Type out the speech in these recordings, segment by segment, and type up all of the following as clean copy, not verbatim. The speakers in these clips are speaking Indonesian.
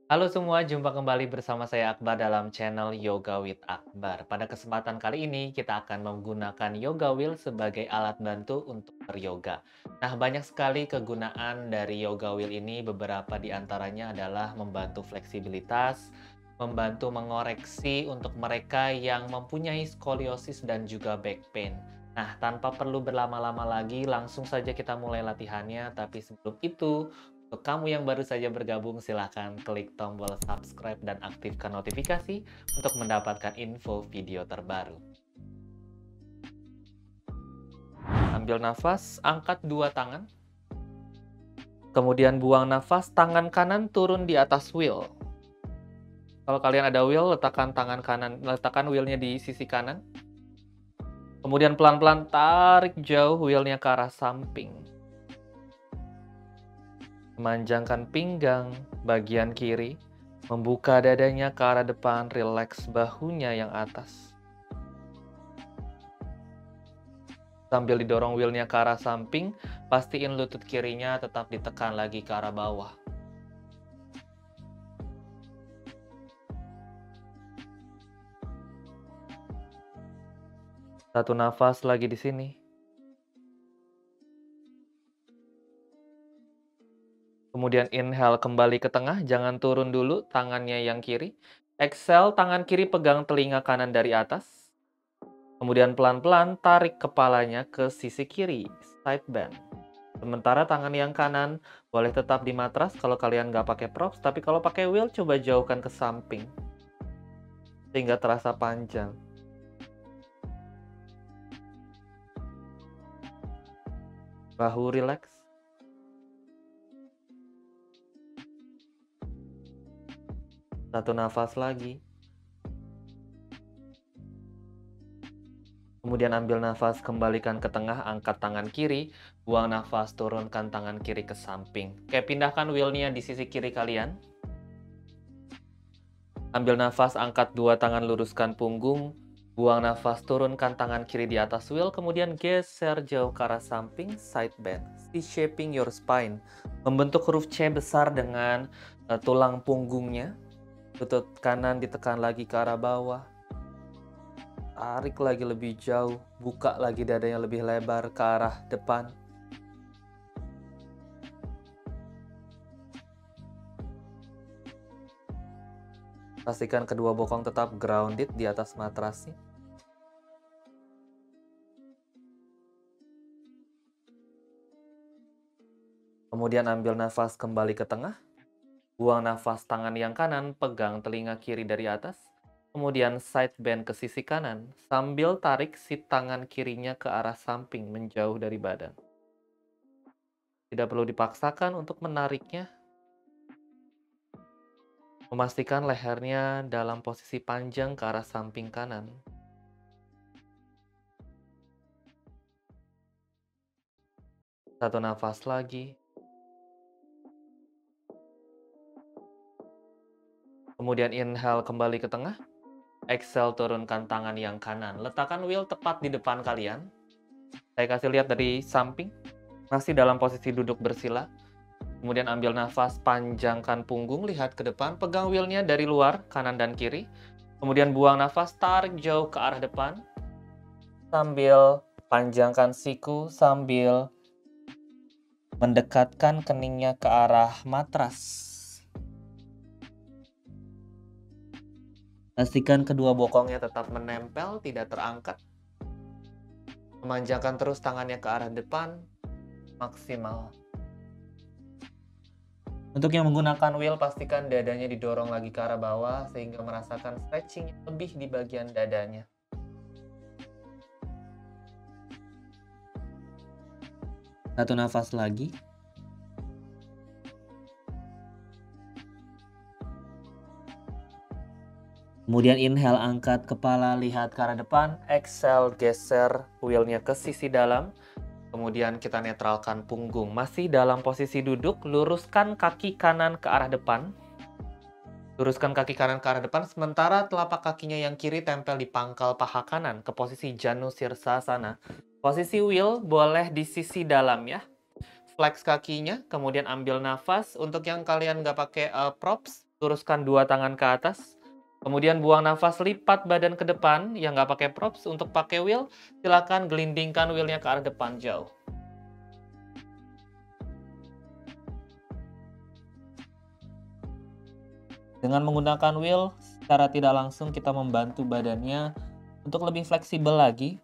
Halo semua, jumpa kembali bersama saya Akbar dalam channel Yoga with Akbar. Pada kesempatan kali ini kita akan menggunakan yoga wheel sebagai alat bantu untuk beryoga. Nah, banyak sekali kegunaan dari yoga wheel ini. Beberapa di antaranya adalah membantu fleksibilitas, membantu mengoreksi untuk mereka yang mempunyai skoliosis dan juga back pain. Nah, tanpa perlu berlama-lama lagi, langsung saja kita mulai latihannya. Tapi sebelum itu, untuk kamu yang baru saja bergabung, silahkan klik tombol subscribe dan aktifkan notifikasi untuk mendapatkan info video terbaru. Ambil nafas, angkat dua tangan. Kemudian buang nafas, tangan kanan turun di atas wheel. Kalau kalian ada wheel, letakkan wheelnya di sisi kanan. Kemudian pelan-pelan tarik jauh wheelnya ke arah samping. Memanjangkan pinggang bagian kiri, membuka dadanya ke arah depan, rileks bahunya yang atas. Sambil didorong wheelnya ke arah samping, pastiin lutut kirinya tetap ditekan lagi ke arah bawah. Satu nafas lagi di sini. Kemudian inhale kembali ke tengah, jangan turun dulu, tangannya yang kiri. Exhale, tangan kiri pegang telinga kanan dari atas. Kemudian pelan-pelan tarik kepalanya ke sisi kiri, side bend. Sementara tangan yang kanan boleh tetap di matras kalau kalian nggak pakai props, tapi kalau pakai wheel coba jauhkan ke samping sehingga terasa panjang. Bahu rileks. Satu nafas lagi. Kemudian ambil nafas, kembalikan ke tengah, angkat tangan kiri, buang nafas, turunkan tangan kiri ke samping. Oke, pindahkan wheelnya di sisi kiri kalian. Ambil nafas, angkat dua tangan, luruskan punggung, buang nafas, turunkan tangan kiri di atas wheel, kemudian geser jauh ke arah samping, side bend. C-shaping your spine. Membentuk huruf C besar dengan tulang punggungnya. Lutut kanan ditekan lagi ke arah bawah. Tarik lagi lebih jauh, buka lagi dadanya lebih lebar ke arah depan. Pastikan kedua bokong tetap grounded di atas matrasnya. Kemudian ambil nafas kembali ke tengah. Buang nafas, tangan yang kanan pegang telinga kiri dari atas. Kemudian side bend ke sisi kanan, sambil tarik si tangan kirinya ke arah samping menjauh dari badan. Tidak perlu dipaksakan untuk menariknya. Memastikan lehernya dalam posisi panjang ke arah samping kanan. Satu nafas lagi. Kemudian inhale kembali ke tengah. Exhale, turunkan tangan yang kanan. Letakkan wheel tepat di depan kalian. Saya kasih lihat dari samping. Masih dalam posisi duduk bersila. Kemudian ambil nafas, panjangkan punggung, lihat ke depan. Pegang wheelnya dari luar, kanan dan kiri. Kemudian buang nafas, tarik jauh ke arah depan. Sambil panjangkan siku, sambil mendekatkan keningnya ke arah matras. Pastikan kedua bokongnya tetap menempel, tidak terangkat. Memanjangkan terus tangannya ke arah depan, maksimal. Untuk yang menggunakan wheel, pastikan dadanya didorong lagi ke arah bawah, sehingga merasakan stretching lebih di bagian dadanya. Satu nafas lagi. Kemudian inhale, angkat kepala, lihat ke arah depan. Exhale, geser wheelnya ke sisi dalam. Kemudian kita netralkan punggung. Masih dalam posisi duduk, luruskan kaki kanan ke arah depan. Luruskan kaki kanan ke arah depan, sementara telapak kakinya yang kiri tempel di pangkal paha kanan ke posisi Janu Sirsasana. Posisi wheel boleh di sisi dalam ya. Flex kakinya, kemudian ambil nafas. Untuk yang kalian nggak pakai props, luruskan dua tangan ke atas. Kemudian buang nafas, lipat badan ke depan, yang nggak pakai props. Untuk pakai wheel, silakan gelindingkan wheelnya ke arah depan jauh. Dengan menggunakan wheel, secara tidak langsung kita membantu badannya untuk lebih fleksibel lagi,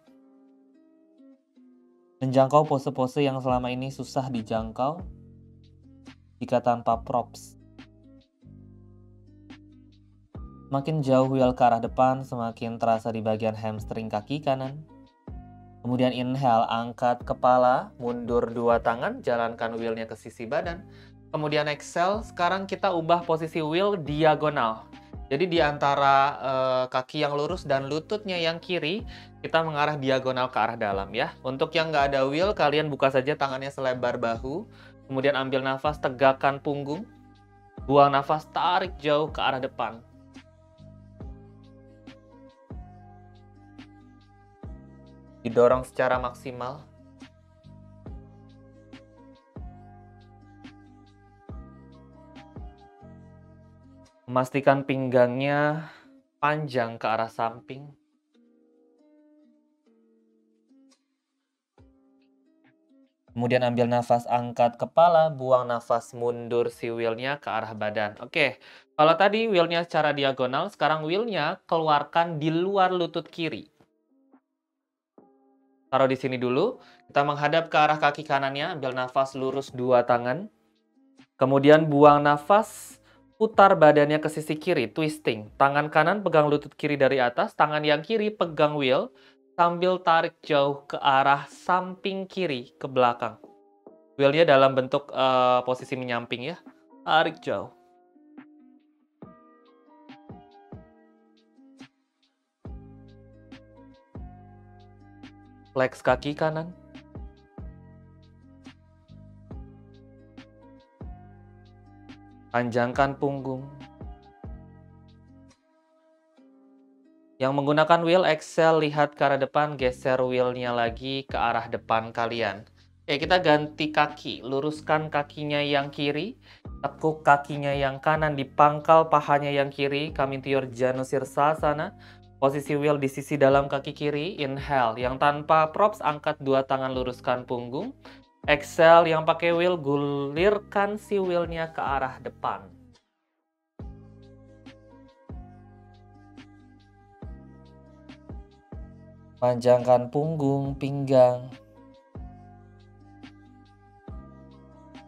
menjangkau pose-pose yang selama ini susah dijangkau jika tanpa props. Semakin jauh wheel ke arah depan, semakin terasa di bagian hamstring kaki kanan. Kemudian inhale, angkat kepala, mundur dua tangan, jalankan wheelnya ke sisi badan. Kemudian exhale, sekarang kita ubah posisi wheel diagonal. Jadi di antara kaki yang lurus dan lututnya yang kiri, kita mengarah diagonal ke arah dalam ya. Untuk yang nggak ada wheel, kalian buka saja tangannya selebar bahu. Kemudian ambil nafas, tegakkan punggung. Buang nafas, tarik jauh ke arah depan. Didorong secara maksimal. Memastikan pinggangnya panjang ke arah samping. Kemudian ambil nafas, angkat kepala, buang nafas, mundur si wheelnya ke arah badan. Oke, kalau tadi wheelnya secara diagonal, sekarang wheelnya keluarkan di luar lutut kiri. Taruh di sini dulu, kita menghadap ke arah kaki kanannya, ambil nafas lurus dua tangan. Kemudian buang nafas, putar badannya ke sisi kiri, twisting. Tangan kanan pegang lutut kiri dari atas, tangan yang kiri pegang wheel, sambil tarik jauh ke arah samping kiri, ke belakang. Wheelnya dalam bentuk posisi menyamping ya, tarik jauh. Flex kaki kanan. Panjangkan punggung. Yang menggunakan wheel, exhale, lihat ke arah depan, geser wheelnya lagi ke arah depan kalian. Oke, kita ganti kaki, luruskan kakinya yang kiri, tekuk kakinya yang kanan di pangkal pahanya yang kiri, coming to your Janusirsasana. Posisi wheel di sisi dalam kaki kiri, inhale. Yang tanpa props, angkat dua tangan, luruskan punggung. Exhale, yang pakai wheel, gulirkan si wheelnya ke arah depan. Panjangkan punggung, pinggang.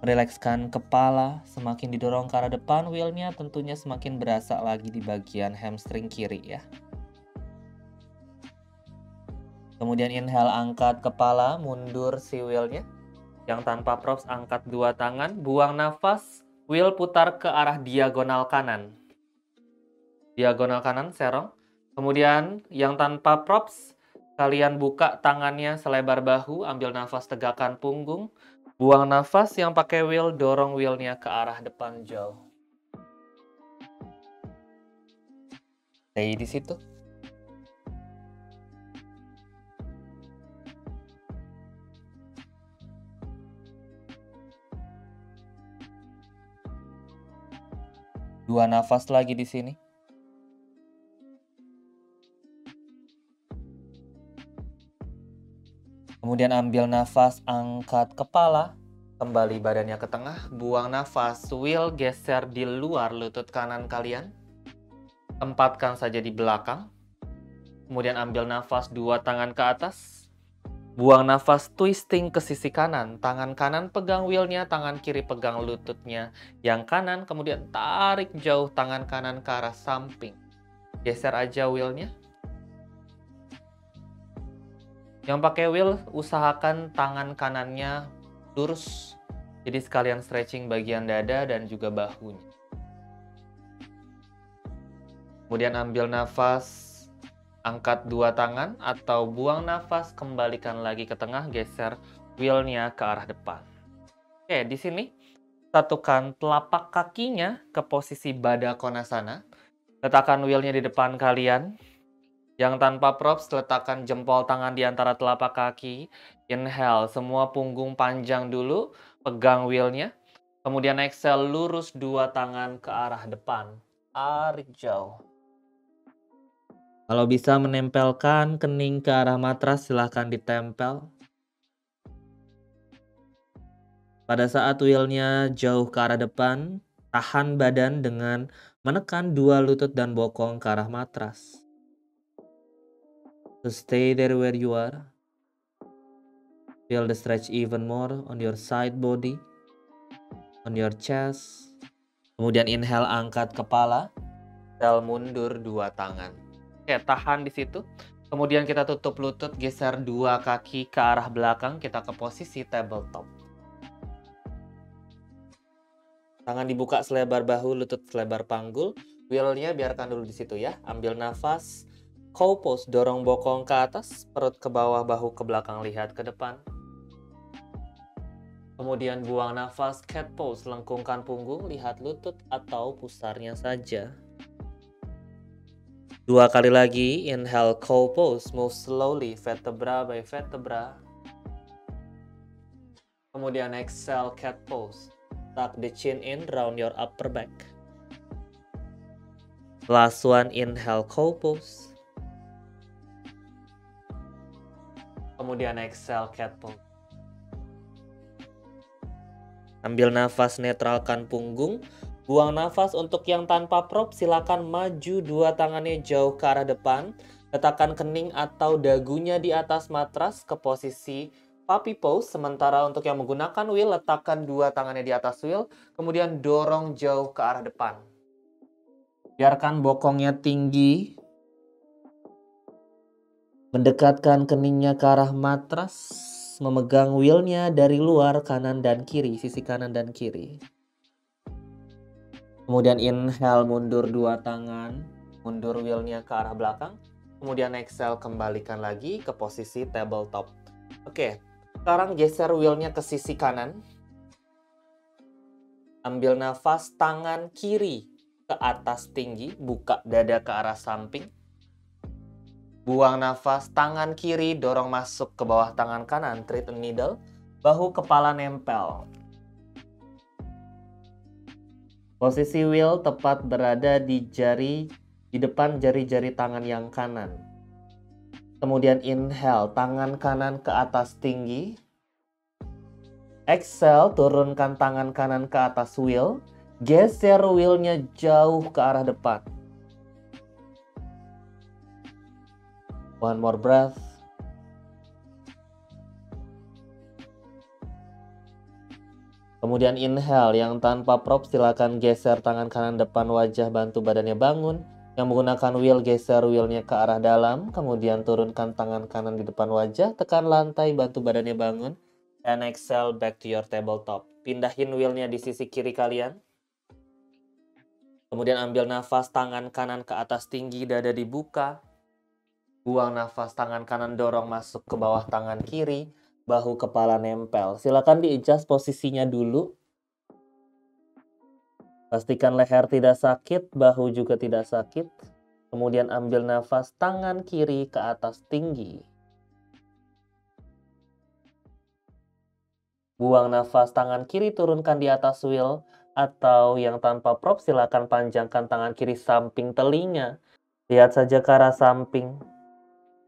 Rilekskan kepala, semakin didorong ke arah depan wheelnya tentunya semakin berasa lagi di bagian hamstring kiri ya. Kemudian inhale, angkat kepala, mundur si wheelnya. Yang tanpa props, angkat dua tangan, buang nafas, wheel putar ke arah diagonal kanan. Diagonal kanan, serong. Kemudian yang tanpa props, kalian buka tangannya selebar bahu, ambil nafas, tegakkan punggung. Buang nafas, yang pakai wheel, dorong wheelnya ke arah depan jauh. Stay di situ. Dua nafas lagi di sini. Kemudian ambil nafas, angkat kepala, kembali badannya ke tengah, buang nafas, wheel geser di luar lutut kanan kalian. Tempatkan saja di belakang. Kemudian ambil nafas, dua tangan ke atas. Buang nafas, twisting ke sisi kanan. Tangan kanan pegang wheelnya, tangan kiri pegang lututnya yang kanan. Kemudian tarik jauh tangan kanan ke arah samping. Geser aja wheelnya. Yang pakai wheel, usahakan tangan kanannya lurus. Jadi sekalian stretching bagian dada dan juga bahunya. Kemudian ambil nafas, angkat dua tangan atau buang nafas, kembalikan lagi ke tengah, geser wheelnya ke arah depan. Oke, di sini satukan telapak kakinya ke posisi Baddha Konasana. Letakkan wheelnya di depan kalian. Yang tanpa props, letakkan jempol tangan di antara telapak kaki. Inhale, semua punggung panjang dulu, pegang wheelnya. Kemudian exhale, lurus dua tangan ke arah depan. Tarik jauh. Kalau bisa menempelkan kening ke arah matras, silahkan ditempel. Pada saat wheelnya jauh ke arah depan, tahan badan dengan menekan dua lutut dan bokong ke arah matras. So stay there where you are. Feel the stretch even more on your side body, on your chest. Kemudian inhale, angkat kepala. Exhale, mundur dua tangan. Oke, tahan di situ. Kemudian kita tutup lutut, geser dua kaki ke arah belakang, kita ke posisi tabletop. Tangan dibuka selebar bahu, lutut selebar panggul. Wheelnya biarkan dulu di situ ya. Ambil nafas. Cow pose, dorong bokong ke atas, perut ke bawah, bahu ke belakang, lihat ke depan. Kemudian buang nafas, cat pose, lengkungkan punggung, lihat lutut atau pusarnya saja. Dua kali lagi, inhale cow pose, move slowly, vertebra by vertebra. Kemudian exhale cat pose. Tuck the chin in, round your upper back. Last one, inhale cow pose. Kemudian exhale cat pose. Ambil nafas, netralkan punggung. Buang nafas. Untuk yang tanpa prop, silakan maju dua tangannya jauh ke arah depan. Letakkan kening atau dagunya di atas matras ke posisi puppy pose. Sementara untuk yang menggunakan wheel, letakkan dua tangannya di atas wheel. Kemudian dorong jauh ke arah depan. Biarkan bokongnya tinggi. Mendekatkan keningnya ke arah matras. Memegang wheelnya dari luar kanan dan kiri, sisi kanan dan kiri. Kemudian inhale, mundur dua tangan. Mundur wheelnya ke arah belakang. Kemudian exhale, kembalikan lagi ke posisi tabletop. Oke, sekarang geser wheelnya ke sisi kanan. Ambil nafas, tangan kiri ke atas tinggi, buka dada ke arah samping. Buang nafas, tangan kiri dorong masuk ke bawah tangan kanan, thread and needle, bahu kepala nempel. Posisi wheel tepat berada di depan jari-jari tangan yang kanan. Kemudian inhale, tangan kanan ke atas tinggi. Exhale, turunkan tangan kanan ke atas wheel. Geser wheelnya jauh ke arah depan. One more breath. Kemudian inhale, yang tanpa prop silakan geser tangan kanan depan wajah, bantu badannya bangun. Yang menggunakan wheel, geser wheelnya ke arah dalam. Kemudian turunkan tangan kanan di depan wajah, tekan lantai, bantu badannya bangun. And exhale, back to your tabletop. Pindahin wheelnya di sisi kiri kalian. Kemudian ambil nafas, tangan kanan ke atas tinggi, dada dibuka. Buang nafas, tangan kanan dorong masuk ke bawah tangan kiri, bahu kepala nempel. Silakan di-adjust posisinya dulu. Pastikan leher tidak sakit, bahu juga tidak sakit. Kemudian ambil nafas, tangan kiri ke atas tinggi. Buang nafas, tangan kiri turunkan di atas wheel. Atau yang tanpa prop, silakan panjangkan tangan kiri samping telinga. Lihat saja ke arah samping.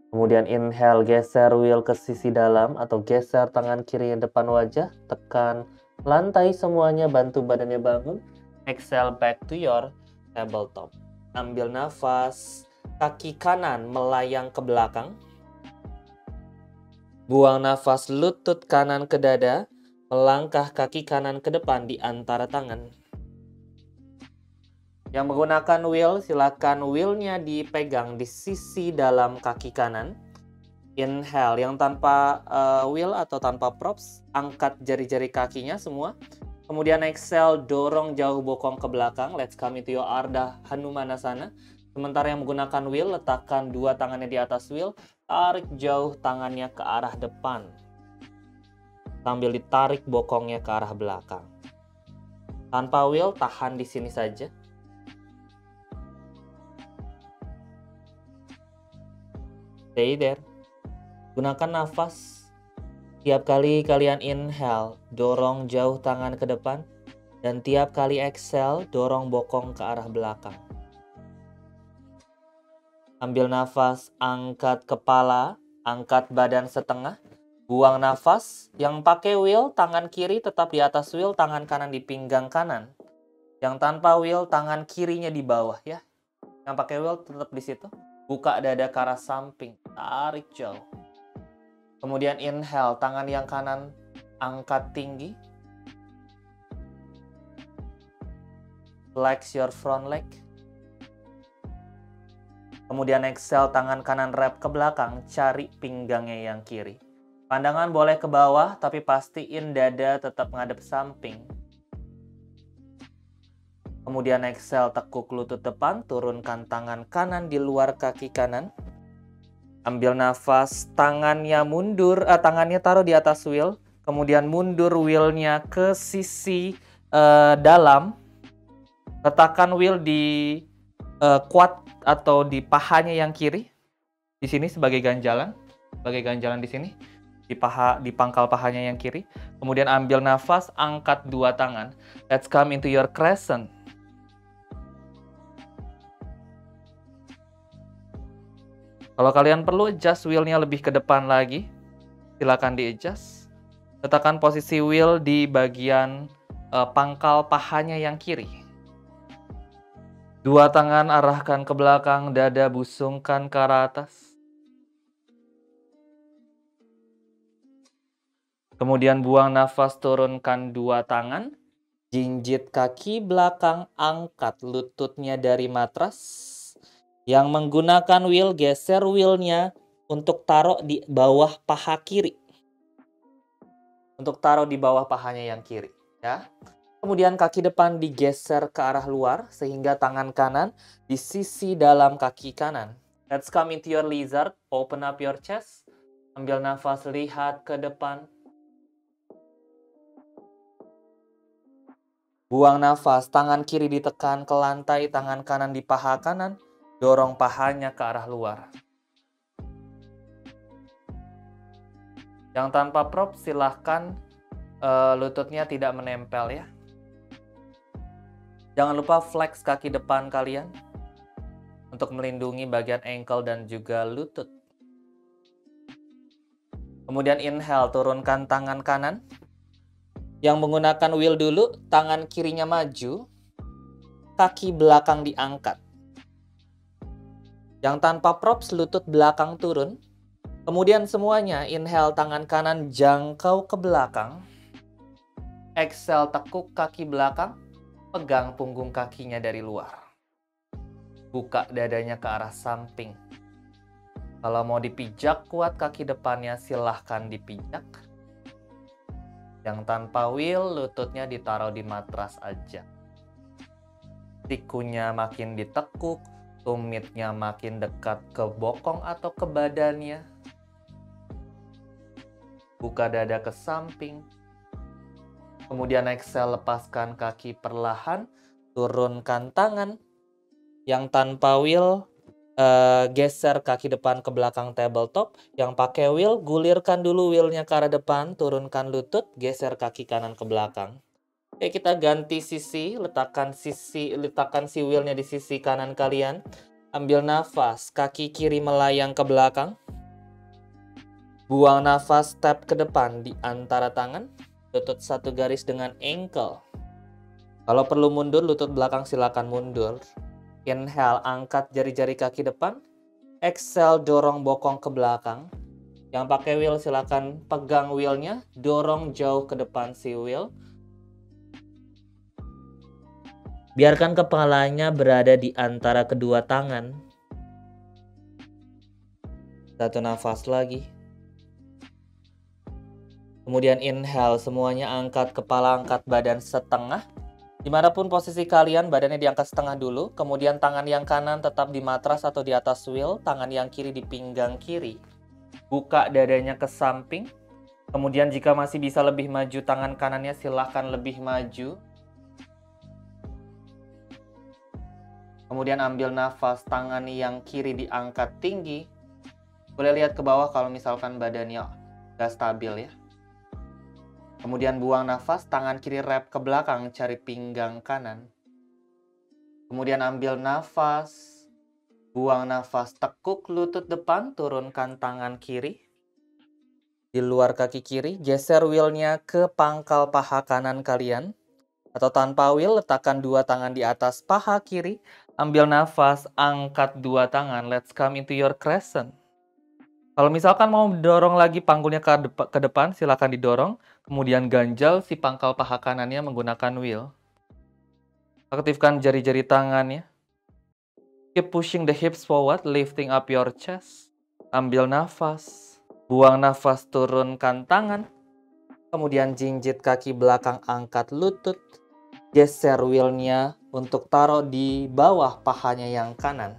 Kemudian inhale, geser wheel ke sisi dalam atau geser tangan kiri yang depan wajah. Tekan lantai semuanya, bantu badannya bangun. Exhale, back to your tabletop. Ambil nafas, kaki kanan melayang ke belakang. Buang nafas, lutut kanan ke dada. Melangkah kaki kanan ke depan di antara tangan. Yang menggunakan wheel, silakan wheelnya dipegang di sisi dalam kaki kanan. Inhale, yang tanpa wheel atau tanpa props, angkat jari-jari kakinya semua. Kemudian exhale, dorong jauh bokong ke belakang. Let's come into your Ardha Hanumanasana. Sementara yang menggunakan wheel, letakkan dua tangannya di atas wheel. Tarik jauh tangannya ke arah depan. Sambil ditarik bokongnya ke arah belakang. Tanpa wheel, tahan di sini saja. Stay there. Gunakan nafas. Tiap kali kalian inhale, dorong jauh tangan ke depan. Dan tiap kali exhale, dorong bokong ke arah belakang. Ambil nafas, angkat kepala, angkat badan setengah. Buang nafas, yang pakai wheel, tangan kiri tetap di atas wheel, tangan kanan di pinggang kanan. Yang tanpa wheel, tangan kirinya di bawah ya. Yang pakai wheel tetap di situ. Buka dada ke arah samping, tarik jauh. Kemudian inhale, tangan yang kanan angkat tinggi. Flex your front leg. Kemudian exhale, tangan kanan wrap ke belakang, cari pinggangnya yang kiri. Pandangan boleh ke bawah, tapi pastiin dada tetap ngadep samping. Kemudian exhale, tekuk lutut depan, turunkan tangan kanan di luar kaki kanan. Ambil nafas, tangannya mundur, tangannya taruh di atas wheel. Kemudian mundur wheelnya ke sisi dalam. Letakkan wheel di quad atau di pahanya yang kiri. Di sini sebagai ganjalan di sini. Di pangkal pahanya yang kiri. Kemudian ambil nafas, angkat dua tangan. Let's come into your crescent. Kalau kalian perlu adjust wheel-nya lebih ke depan lagi, silakan di-adjust. Letakkan posisi wheel di bagian pangkal pahanya yang kiri. Dua tangan arahkan ke belakang, dada busungkan ke arah atas. Kemudian buang nafas, turunkan dua tangan. Jinjit kaki belakang, angkat lututnya dari matras. Yang menggunakan wheel, geser wheelnya untuk taruh di bawah paha kiri. Untuk taruh di bawah pahanya yang kiri. Ya. Kemudian kaki depan digeser ke arah luar sehingga tangan kanan di sisi dalam kaki kanan. Let's come into your lizard. Open up your chest. Ambil nafas, lihat ke depan. Buang nafas, tangan kiri ditekan ke lantai, tangan kanan di paha kanan. Dorong pahanya ke arah luar. Yang tanpa prop silahkan lututnya tidak menempel ya. Jangan lupa flex kaki depan kalian untuk melindungi bagian ankle dan juga lutut. Kemudian inhale, turunkan tangan kanan. Yang menggunakan wheel dulu, tangan kirinya maju, kaki belakang diangkat. Yang tanpa props, lutut belakang turun. Kemudian semuanya, inhale, tangan kanan jangkau ke belakang. Exhale, tekuk kaki belakang. Pegang punggung kakinya dari luar. Buka dadanya ke arah samping. Kalau mau dipijak kuat kaki depannya, silahkan dipijak. Yang tanpa wheel, lututnya ditaruh di matras aja. Sikunya makin ditekuk, tumitnya makin dekat ke bokong atau ke badannya. Buka dada ke samping. Kemudian exhale, lepaskan kaki perlahan, turunkan tangan. Yang tanpa wheel, geser kaki depan ke belakang tabletop. Yang pakai wheel, gulirkan dulu wheelnya ke arah depan, turunkan lutut, geser kaki kanan ke belakang. Oke, kita ganti sisi, letakkan si wheelnya di sisi kanan kalian. Ambil nafas, kaki kiri melayang ke belakang. Buang nafas, step ke depan di antara tangan. Lutut satu garis dengan ankle. Kalau perlu mundur, lutut belakang silakan mundur. Inhale, angkat jari-jari kaki depan. Exhale, dorong bokong ke belakang. Yang pakai wheel silakan pegang wheelnya, dorong jauh ke depan si wheel. Biarkan kepalanya berada di antara kedua tangan. Satu nafas lagi. Kemudian inhale, semuanya angkat kepala, angkat badan setengah. Dimanapun posisi kalian, badannya diangkat setengah dulu. Kemudian tangan yang kanan tetap di matras atau di atas wheel. Tangan yang kiri di pinggang kiri. Buka dadanya ke samping. Kemudian jika masih bisa lebih maju tangan kanannya, silahkan lebih maju. Kemudian ambil nafas, tangan yang kiri diangkat tinggi. Boleh lihat ke bawah kalau misalkan badannya gak stabil ya. Kemudian buang nafas, tangan kiri wrap ke belakang, cari pinggang kanan. Kemudian ambil nafas, buang nafas, tekuk lutut depan, turunkan tangan kiri. Di luar kaki kiri, geser wheelnya ke pangkal paha kanan kalian. Atau tanpa wheel, letakkan dua tangan di atas paha kiri. Ambil nafas, angkat dua tangan. Let's come into your crescent. Kalau misalkan mau dorong lagi panggulnya ke depan, silakan didorong. Kemudian ganjal si pangkal paha kanannya menggunakan wheel. Aktifkan jari-jari tangannya. Keep pushing the hips forward, lifting up your chest. Ambil nafas. Buang nafas, turunkan tangan. Kemudian jinjit kaki belakang, angkat lutut. Geser wheelnya untuk taruh di bawah pahanya yang kanan.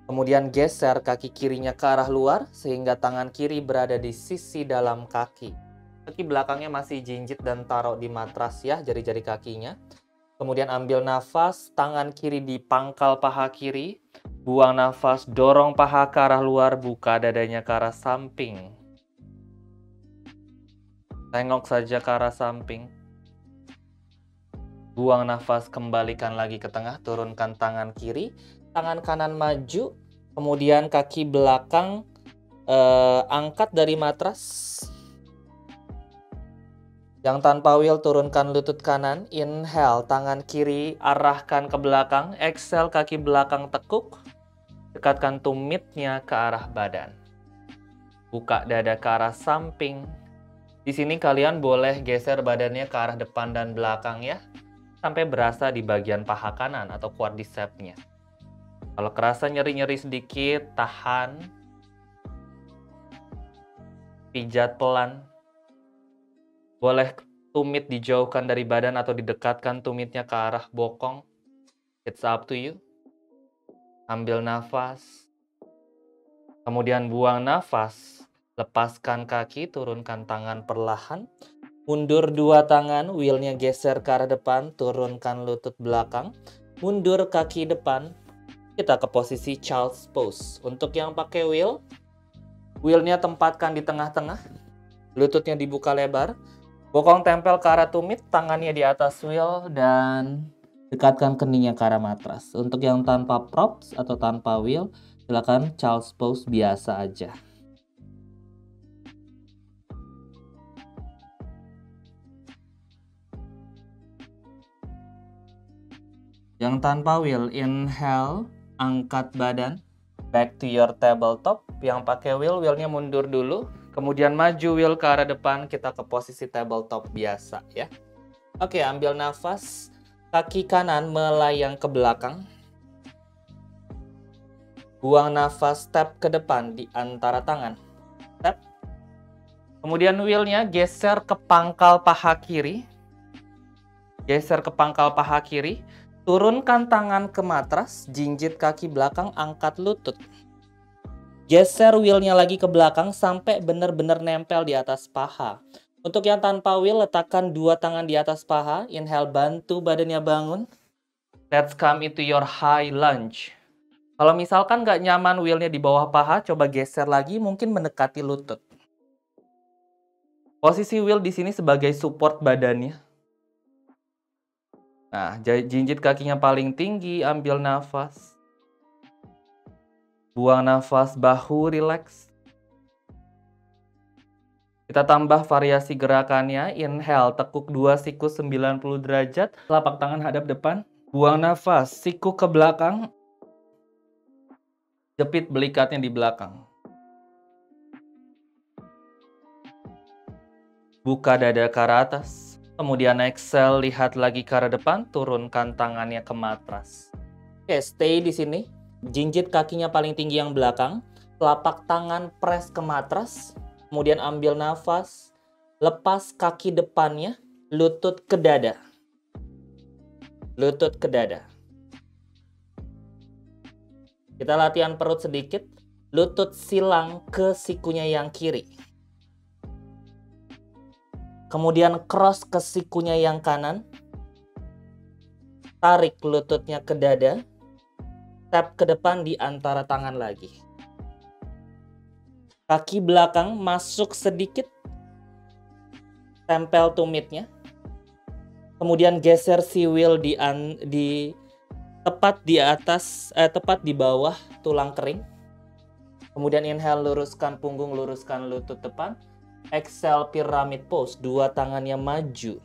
Kemudian geser kaki kirinya ke arah luar sehingga tangan kiri berada di sisi dalam kaki. Kaki belakangnya masih jinjit dan taruh di matras ya, jari-jari kakinya. Kemudian ambil nafas, tangan kiri di pangkal paha kiri. Buang nafas, dorong paha ke arah luar, buka dadanya ke arah samping. Tengok saja ke arah samping. Buang nafas, kembalikan lagi ke tengah, turunkan tangan kiri, tangan kanan maju, kemudian kaki belakang angkat dari matras. Yang tanpa wheel, turunkan lutut kanan, inhale, tangan kiri arahkan ke belakang, exhale, kaki belakang tekuk, dekatkan tumitnya ke arah badan. Buka dada ke arah samping. Di sini kalian boleh geser badannya ke arah depan dan belakang ya, sampai berasa di bagian paha kanan atau quadricepsnya. Kalau kerasa nyeri-nyeri sedikit, tahan. Pijat pelan. Boleh tumit dijauhkan dari badan atau didekatkan tumitnya ke arah bokong. It's up to you. Ambil nafas. Kemudian buang nafas. Lepaskan kaki, turunkan tangan perlahan. Mundur dua tangan, wheelnya geser ke arah depan, turunkan lutut belakang. Mundur kaki depan, kita ke posisi child's pose. Untuk yang pakai wheel, wheelnya tempatkan di tengah-tengah, lututnya dibuka lebar, bokong tempel ke arah tumit, tangannya di atas wheel, dan dekatkan keningnya ke arah matras. Untuk yang tanpa props atau tanpa wheel, silakan child's pose biasa aja. Yang tanpa wheel, inhale, angkat badan, back to your tabletop. Yang pakai wheel, wheelnya mundur dulu, kemudian maju wheel ke arah depan, kita ke posisi tabletop biasa ya. Oke, ambil nafas, kaki kanan melayang ke belakang. Buang nafas, step ke depan di antara tangan. Step. Kemudian wheelnya geser ke pangkal paha kiri. Geser ke pangkal paha kiri. Turunkan tangan ke matras, jinjit kaki belakang, angkat lutut. Geser wheelnya lagi ke belakang sampai benar-benar nempel di atas paha. Untuk yang tanpa wheel, letakkan dua tangan di atas paha. Inhale, bantu badannya bangun. Let's come into your high lunge. Kalau misalkan nggak nyaman wheelnya di bawah paha, coba geser lagi, mungkin mendekati lutut. Posisi wheel di sini sebagai support badannya. Nah, jinjit kakinya paling tinggi, ambil nafas. Buang nafas, bahu rileks. Kita tambah variasi gerakannya. Inhale, tekuk dua siku 90 derajat. Telapak tangan hadap depan. Buang nafas, siku ke belakang. Jepit belikatnya di belakang. Buka dada ke arah atas. Kemudian exhale, lihat lagi ke arah depan, turunkan tangannya ke matras. Oke, stay di sini. Jinjit kakinya paling tinggi yang belakang. Telapak tangan press ke matras. Kemudian ambil nafas. Lepas kaki depannya, lutut ke dada. Lutut ke dada. Kita latihan perut sedikit. Lutut silang ke sikunya yang kiri. Kemudian cross ke sikunya yang kanan. Tarik lututnya ke dada. Tap ke depan di antara tangan lagi. Kaki belakang masuk sedikit. tempel tumitnya. Kemudian geser si wheel tepat di atas, tepat di bawah tulang kering. Kemudian inhale, luruskan punggung, luruskan lutut depan. Exhale, pyramid pose, dua tangannya maju.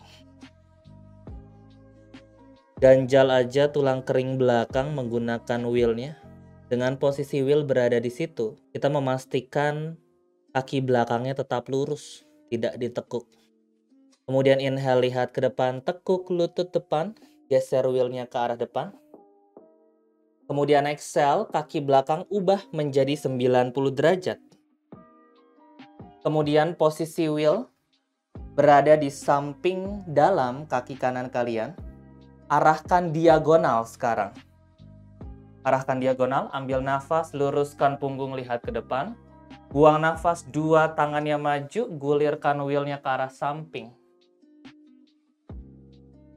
Ganjal aja tulang kering belakang menggunakan wheel-nya. Dengan posisi wheel berada di situ, kita memastikan kaki belakangnya tetap lurus, tidak ditekuk. Kemudian inhale, lihat ke depan, tekuk lutut depan, geser wheel-nya ke arah depan. Kemudian exhale, kaki belakang ubah menjadi 90 derajat. Kemudian posisi wheel berada di samping dalam kaki kanan kalian. Arahkan diagonal sekarang. Arahkan diagonal, ambil nafas, luruskan punggung, lihat ke depan. Buang nafas, dua tangannya maju, gulirkan wheel-nya ke arah samping.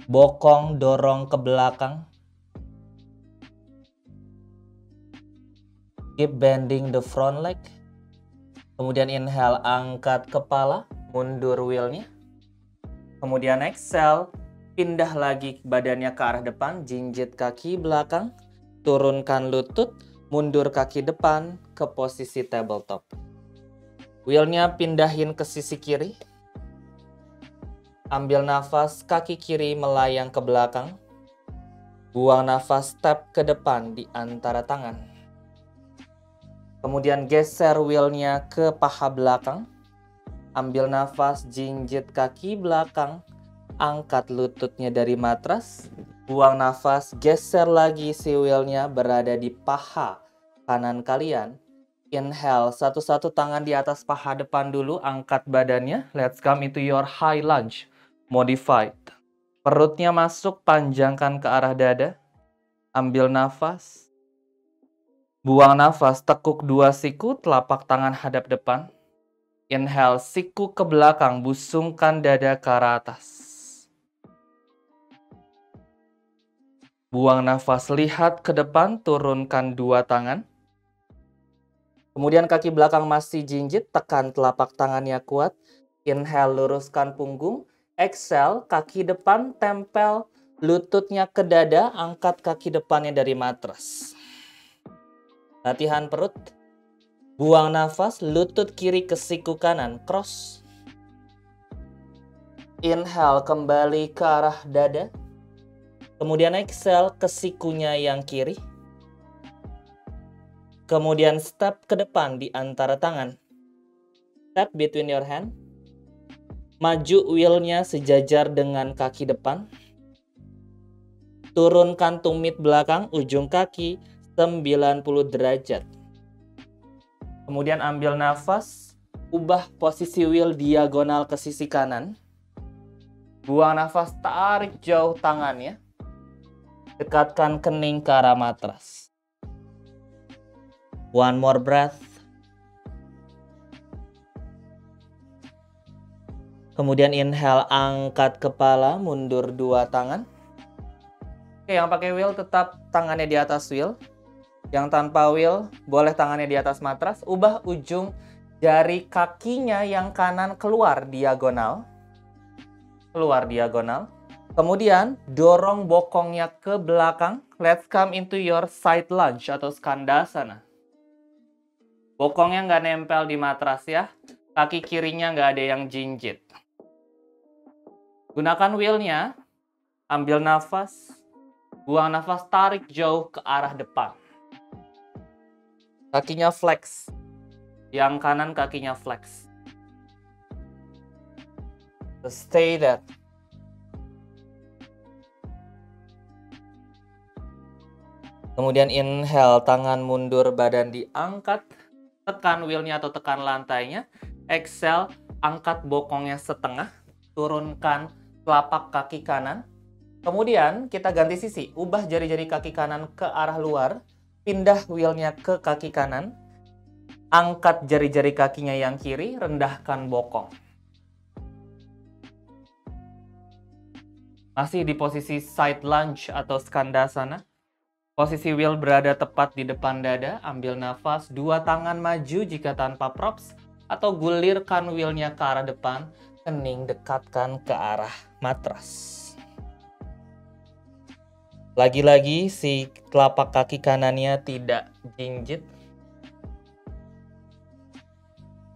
Bokong, dorong ke belakang. Keep bending the front leg. Kemudian inhale, angkat kepala, mundur wheel-nya. Kemudian exhale, pindah lagi badannya ke arah depan, jinjit kaki belakang, turunkan lutut, mundur kaki depan ke posisi tabletop. Wheel-nya pindahin ke sisi kiri. Ambil nafas, kaki kiri melayang ke belakang. Buang nafas, step ke depan di antara tangan. Kemudian geser wheel-nya ke paha belakang. Ambil nafas, jinjit kaki belakang. Angkat lututnya dari matras. Buang nafas, geser lagi si wheel-nya berada di paha kanan kalian. Inhale, satu-satu tangan di atas paha depan dulu, angkat badannya. Let's come into your high lunge modified. Perutnya masuk, panjangkan ke arah dada. Ambil nafas. Buang nafas, tekuk dua siku, telapak tangan hadap depan. Inhale, siku ke belakang, busungkan dada ke arah atas. Buang nafas, lihat ke depan, turunkan dua tangan. Kemudian kaki belakang masih jinjit, tekan telapak tangannya kuat. Inhale, luruskan punggung. Exhale, kaki depan tempel lututnya ke dada, angkat kaki depannya dari matras. Latihan perut. Buang nafas, lutut kiri ke siku kanan, cross. Inhale, kembali ke arah dada. Kemudian exhale ke sikunya yang kiri. Kemudian step ke depan di antara tangan. Step between your hand. Maju wheel-nya sejajar dengan kaki depan. Turunkan tumit belakang, ujung kaki 90 derajat. Kemudian ambil nafas, ubah posisi wheel diagonal ke sisi kanan. Buang nafas, tarik jauh tangannya. Dekatkan kening ke arah matras. One more breath. Kemudian inhale, angkat kepala, mundur dua tangan. Oke, yang pakai wheel tetap tangannya di atas wheel. Yang tanpa wheel, boleh tangannya di atas matras. Ubah ujung jari kakinya yang kanan keluar diagonal. Keluar diagonal. Kemudian dorong bokongnya ke belakang. Let's come into your side lunge atau skandasana. Bokongnya nggak nempel di matras ya. Kaki kirinya nggak ada yang jinjit. Gunakan wheel-nya. Ambil nafas. Buang nafas, tarik jauh ke arah depan. Kakinya flex. Yang kanan kakinya flex. Stay there. Kemudian inhale, tangan mundur, badan diangkat. Tekan wheel-nya atau tekan lantainya. Exhale, angkat bokongnya setengah. Turunkan telapak kaki kanan. Kemudian kita ganti sisi. Ubah jari-jari kaki kanan ke arah luar. Pindah wheel-nya ke kaki kanan. Angkat jari-jari kakinya yang kiri. Rendahkan bokong. Masih di posisi side lunge atau skandasana. Posisi wheel berada tepat di depan dada, ambil nafas, dua tangan maju jika tanpa props, atau gulirkan wheel-nya ke arah depan, kening dekatkan ke arah matras. Lagi-lagi si telapak kaki kanannya tidak jinjit.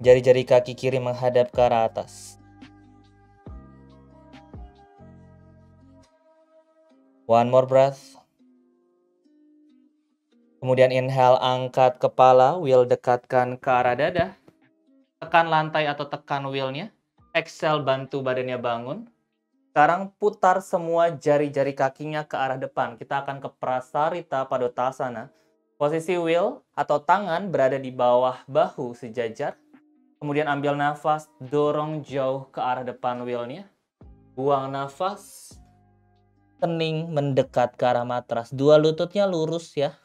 Jari-jari kaki kiri menghadap ke arah atas. One more breath. Kemudian inhale, angkat kepala, wheel dekatkan ke arah dada. Tekan lantai atau tekan wheelnya. Exhale, bantu badannya bangun. Sekarang putar semua jari-jari kakinya ke arah depan. Kita akan ke Prasarita Padottanasana. Posisi wheel atau tangan berada di bawah bahu sejajar. Kemudian ambil nafas, dorong jauh ke arah depan wheelnya. Buang nafas, kening mendekat ke arah matras. Dua lututnya lurus ya.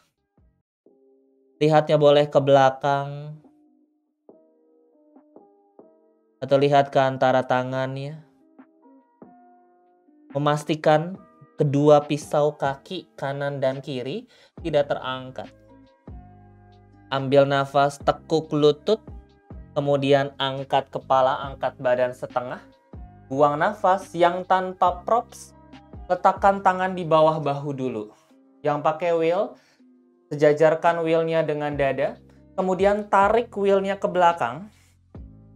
Lihatnya boleh ke belakang. Atau lihat ke antara tangannya. Memastikan kedua pisau kaki kanan dan kiri tidak terangkat. Ambil nafas, tekuk lutut, kemudian angkat kepala, angkat badan setengah. Buang nafas yang tanpa props, letakkan tangan di bawah bahu dulu. Yang pakai wheel, sejajarkan wheelnya dengan dada, kemudian tarik wheelnya ke belakang,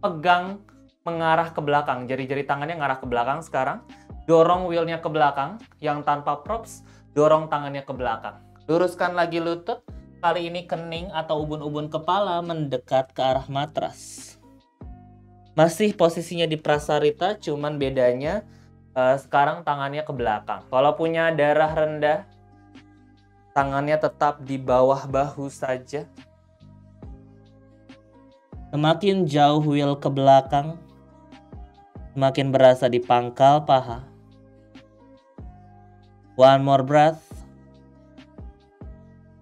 pegang mengarah ke belakang, jari-jari tangannya ngarah ke belakang sekarang. Dorong wheelnya ke belakang, yang tanpa props, dorong tangannya ke belakang. Luruskan lagi lutut, kali ini kening atau ubun-ubun kepala mendekat ke arah matras. Masih posisinya di Prasarita, cuman bedanya sekarang tangannya ke belakang. Kalau punya darah rendah, tangannya tetap di bawah bahu saja. Semakin jauh wheel ke belakang, semakin berasa di pangkal paha. One more breath.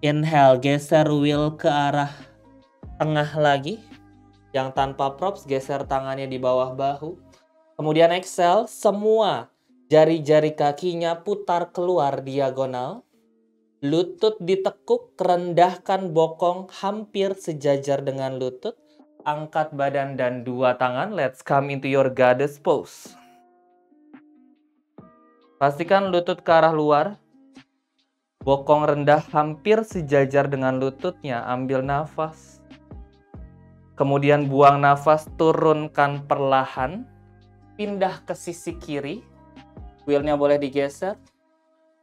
Inhale, geser wheel ke arah tengah lagi. Yang tanpa props, geser tangannya di bawah bahu. Kemudian exhale, semua jari-jari kakinya putar keluar diagonal. Lutut ditekuk, rendahkan bokong hampir sejajar dengan lutut. Angkat badan dan dua tangan. Let's come into your goddess pose. Pastikan lutut ke arah luar. Bokong rendah hampir sejajar dengan lututnya. Ambil nafas. Kemudian buang nafas, turunkan perlahan. Pindah ke sisi kiri. Wheelnya boleh digeser.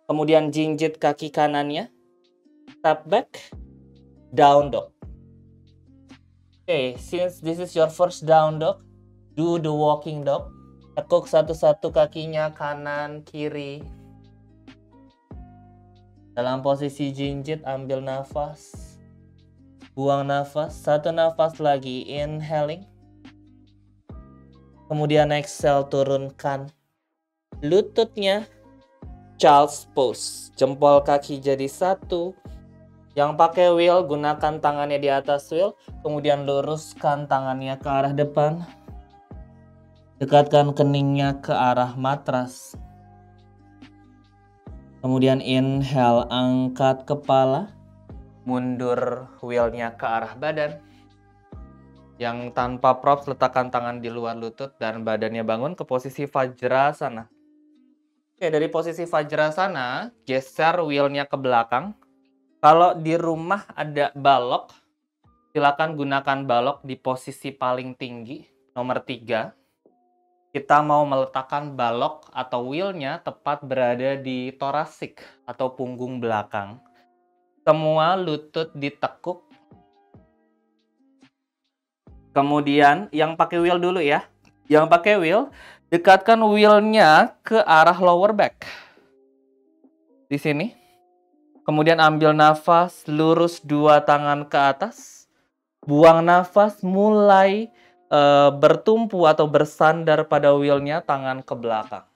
Kemudian jinjit kaki kanannya. Step back. Down dog. Okay, since this is your first down dog, do the walking dog. Tekuk satu-satu kakinya kanan, kiri. Dalam posisi jinjit, ambil nafas. Buang nafas, satu nafas lagi, inhaling. Kemudian exhale, turunkan lututnya. Child's pose, jempol kaki jadi satu. Yang pakai wheel, gunakan tangannya di atas wheel. Kemudian luruskan tangannya ke arah depan. Dekatkan keningnya ke arah matras. Kemudian inhale, angkat kepala. Mundur wheelnya ke arah badan. Yang tanpa props, letakkan tangan di luar lutut dan badannya bangun ke posisi Vajrasana. Oke, dari posisi Vajrasana, geser wheelnya ke belakang. Kalau di rumah ada balok, silakan gunakan balok di posisi paling tinggi, nomor 3. Kita mau meletakkan balok atau wheelnya tepat berada di thoracic atau punggung belakang. Semua lutut ditekuk. Kemudian yang pakai wheel dulu ya. Yang pakai wheel, dekatkan wheelnya ke arah lower back. Di sini. Kemudian ambil nafas, lurus dua tangan ke atas. Buang nafas, mulai bertumpu atau bersandar pada wheelnya, tangan ke belakang.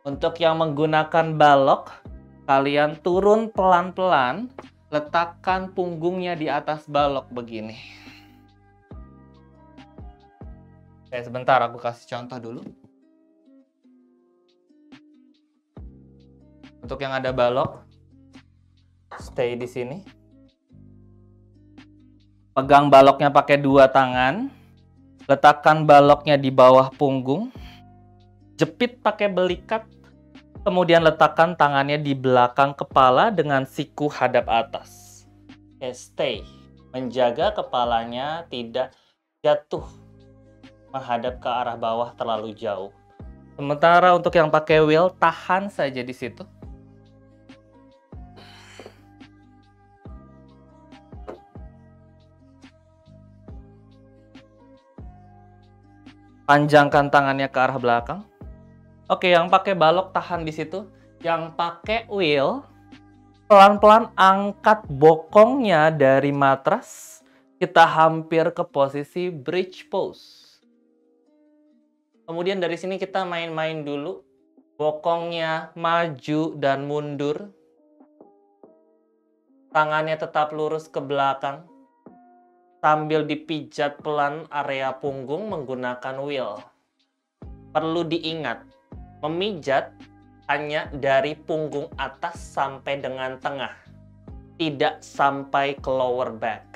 Untuk yang menggunakan balok, kalian turun pelan-pelan, letakkan punggungnya di atas balok begini. Oke, sebentar aku kasih contoh dulu. Untuk yang ada balok, stay di sini. Pegang baloknya pakai dua tangan. Letakkan baloknya di bawah punggung. Jepit pakai belikat. Kemudian letakkan tangannya di belakang kepala dengan siku hadap atas. Oke, stay. Menjaga kepalanya tidak jatuh menghadap ke arah bawah terlalu jauh. Sementara untuk yang pakai wheel, tahan saja di situ. Panjangkan tangannya ke arah belakang. Oke, yang pakai balok tahan di situ. Yang pakai wheel, pelan-pelan angkat bokongnya dari matras. Kita hampir ke posisi bridge pose. Kemudian dari sini kita main-main dulu. Bokongnya maju dan mundur. Tangannya tetap lurus ke belakang. Sambil dipijat pelan area punggung menggunakan wheel. Perlu diingat, memijat hanya dari punggung atas sampai dengan tengah, tidak sampai ke lower back.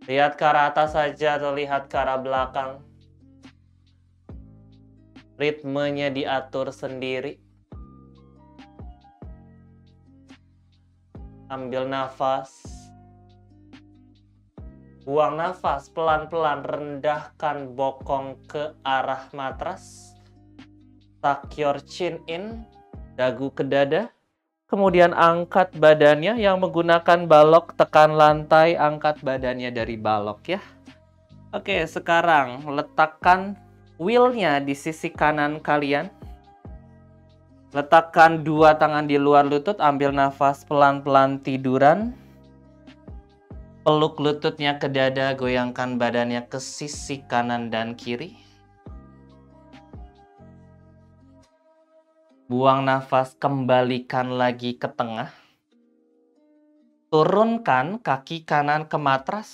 Lihat ke arah atas saja atau lihat ke arah belakang. Ritmenya diatur sendiri. Ambil nafas. Buang nafas, pelan-pelan rendahkan bokong ke arah matras. Tuck your chin in, dagu ke dada. Kemudian angkat badannya, yang menggunakan balok tekan lantai, angkat badannya dari balok ya. Oke, sekarang letakkan wheel-nya di sisi kanan kalian. Letakkan dua tangan di luar lutut, ambil nafas pelan-pelan tiduran. Peluk lututnya ke dada, goyangkan badannya ke sisi kanan dan kiri. Buang nafas, kembalikan lagi ke tengah. Turunkan kaki kanan ke matras.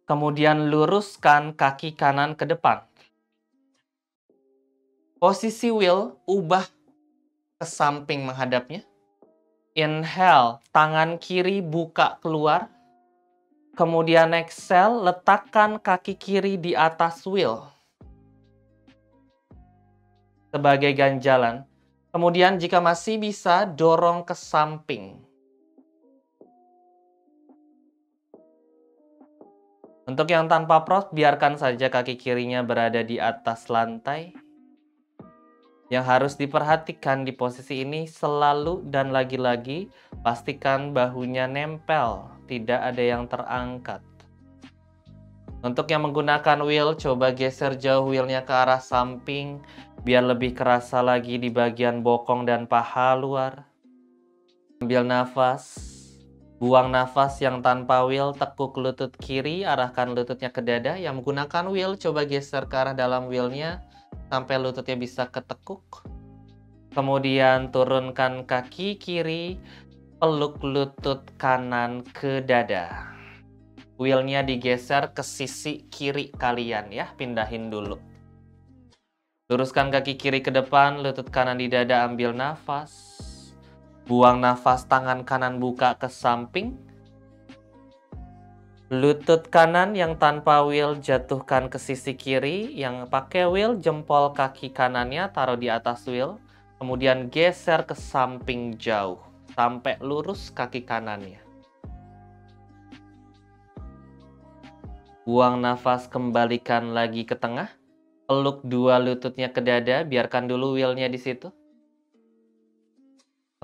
Kemudian luruskan kaki kanan ke depan. Posisi wheel, ubah ke samping menghadapnya. Inhale, tangan kiri buka keluar. Kemudian exhale, letakkan kaki kiri di atas wheel sebagai ganjalan. Kemudian jika masih bisa, dorong ke samping. Untuk yang tanpa prop, biarkan saja kaki kirinya berada di atas lantai. Yang harus diperhatikan di posisi ini selalu dan lagi-lagi pastikan bahunya nempel, tidak ada yang terangkat. Untuk yang menggunakan wheel, coba geser jauh wheelnya ke arah samping, biar lebih kerasa lagi di bagian bokong dan paha luar. Ambil nafas, buang nafas. Yang tanpa wheel, tekuk lutut kiri, arahkan lututnya ke dada. Yang menggunakan wheel, coba geser ke arah dalam wheelnya sampai lututnya bisa ketekuk. Kemudian turunkan kaki kiri, peluk lutut kanan ke dada. Wheelnya digeser ke sisi kiri kalian ya, pindahin dulu. Luruskan kaki kiri ke depan, lutut kanan di dada, ambil nafas. Buang nafas, tangan kanan buka ke samping. Lutut kanan yang tanpa wheel jatuhkan ke sisi kiri, yang pakai wheel jempol kaki kanannya taruh di atas wheel. Kemudian geser ke samping jauh, sampai lurus kaki kanannya. Buang nafas, kembalikan lagi ke tengah. Peluk dua lututnya ke dada, biarkan dulu wheel-nya di situ.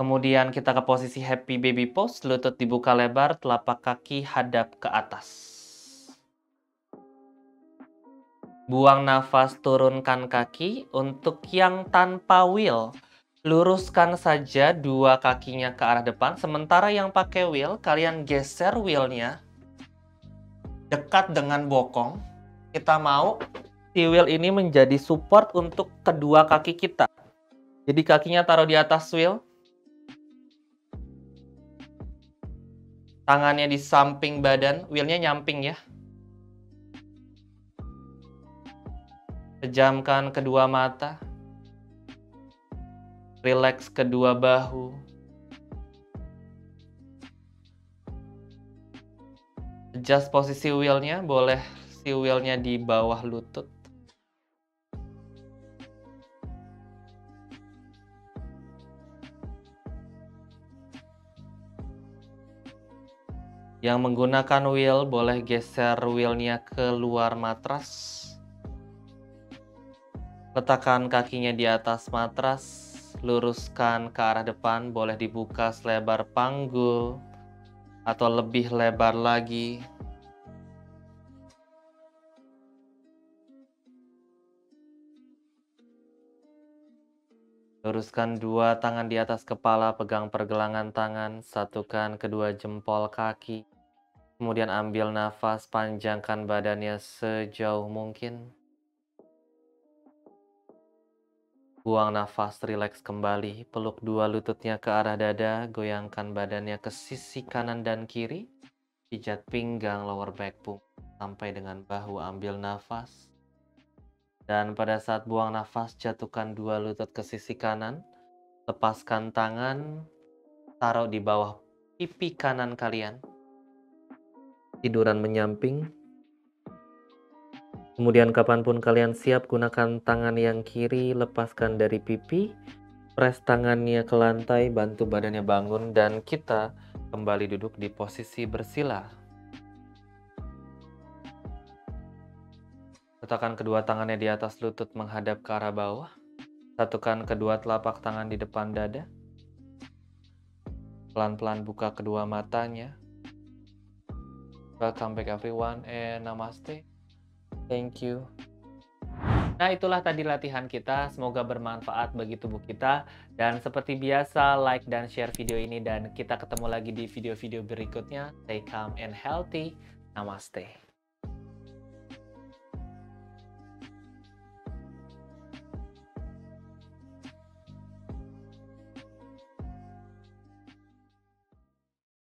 Kemudian kita ke posisi happy baby pose, lutut dibuka lebar, telapak kaki hadap ke atas. Buang nafas, turunkan kaki. Untuk yang tanpa wheel, luruskan saja dua kakinya ke arah depan. Sementara yang pakai wheel, kalian geser wheel-nya dekat dengan bokong. Kita mau si wheel ini menjadi support untuk kedua kaki kita. Jadi kakinya taruh di atas wheel. Tangannya di samping badan, wheel-nya nyamping ya. Pejamkan kedua mata. Rileks kedua bahu. Adjust posisi wheel-nya, boleh si wheel-nya di bawah lutut. Yang menggunakan wheel boleh geser wheel-nya ke luar matras. Letakkan kakinya di atas matras, luruskan ke arah depan, boleh dibuka selebar panggul atau lebih lebar lagi. Luruskan dua tangan di atas kepala, pegang pergelangan tangan, satukan kedua jempol kaki. Kemudian ambil nafas, panjangkan badannya sejauh mungkin. Buang nafas, rileks kembali, peluk dua lututnya ke arah dada, goyangkan badannya ke sisi kanan dan kiri. Pijat pinggang, lower back, punggung sampai dengan bahu, ambil nafas. Dan pada saat buang nafas, jatuhkan dua lutut ke sisi kanan. Lepaskan tangan, taruh di bawah pipi kanan kalian. Tiduran menyamping. Kemudian kapanpun kalian siap, gunakan tangan yang kiri, lepaskan dari pipi. Press tangannya ke lantai, bantu badannya bangun, dan kita kembali duduk di posisi bersila. Letakkan kedua tangannya di atas lutut menghadap ke arah bawah. Satukan kedua telapak tangan di depan dada. Pelan-pelan buka kedua matanya. Welcome back everyone and namaste. Thank you. Nah, itulah tadi latihan kita. Semoga bermanfaat bagi tubuh kita. Dan seperti biasa, like dan share video ini. Dan kita ketemu lagi di video-video berikutnya. Stay calm and healthy. Namaste.